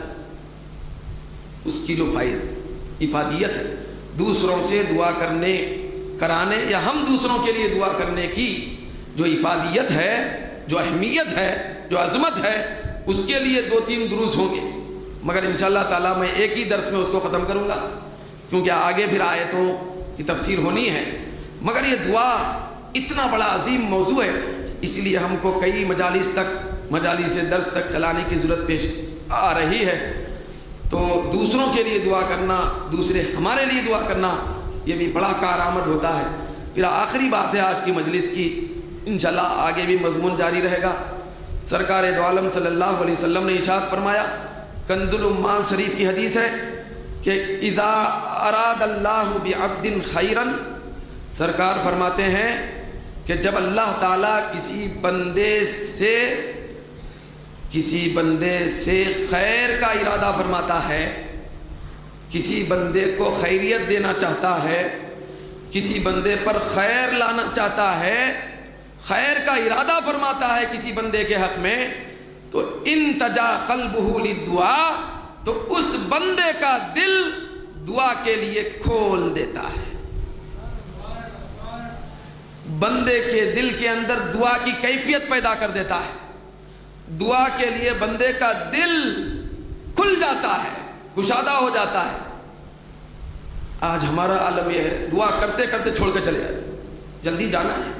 اس کی جو افادیت ہے، دوسروں سے دعا کرانے یا ہم دوسروں کے لیے دعا کرنے کی جو افادیت ہے، جو اہمیت ہے، جو عظمت ہے، اس کے لیے 2-3 دروس ہوں گے، مگر انشاءاللہ تعالیٰ میں ایک ہی درس میں اس کو ختم کروں گا، کیونکہ آگے پھر آیتوں کی تفسیر ہونی ہے۔ مگر یہ دعا اتنا بڑا عظیم موضوع ہے، اس لیے ہم کو کئی مجالس درس تک چلانے کی ضرورت پیش آ رہی ہے۔ تو دوسروں کے لیے دعا کرنا، دوسرے ہمارے لیے دعا کرنا، یہ بھی بڑا کارآمد ہوتا ہے۔ پھر آخری بات ہے آج کی مجلس کی، انشاءاللہ آگے بھی مضمون جاری رہے گا۔ سرکار دو عالم صلی اللہ علیہ وسلم نے ارشاد فرمایا، کنز العمال شریف کی حدیث ہے کہ اذا اراد اللہ بعبد خیرا، سرکار فرماتے ہیں کہ جب اللہ تعالیٰ کسی بندے سے خیر کا ارادہ فرماتا ہے، کسی بندے کو خیریت دینا چاہتا ہے، کسی بندے پر خیر لانا چاہتا ہے، خیر کا ارادہ فرماتا ہے کسی بندے کے حق میں، تو انتجا قلبہ للدعاء، تو اس بندے کا دل دعا کے لیے کھول دیتا ہے۔ بندے کے دل کے اندر دعا کی کیفیت پیدا کر دیتا ہے، دعا کے لیے بندے کا دل کھل جاتا ہے، گشادہ ہو جاتا ہے۔ آج ہمارا عالم یہ ہے، دعا کرتے کرتے چھوڑ کے چلے جاتے، جلدی جانا ہے۔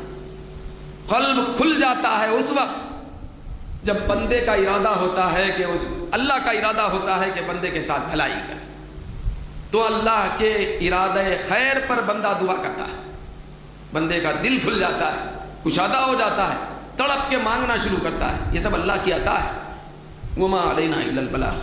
قلب کھل جاتا ہے اس وقت جب بندے کا ارادہ ہوتا ہے کہ اللہ کا ارادہ ہوتا ہے کہ بندے کے ساتھ بھلائی کرے، تو اللہ کے ارادہ خیر پر بندہ دعا کرتا ہے، بندے کا دل کھل جاتا ہے، کشادہ ہو جاتا ہے، تڑپ کے مانگنا شروع کرتا ہے۔ یہ سب اللہ کی عطا ہے۔ وما علینا الا البلاغ۔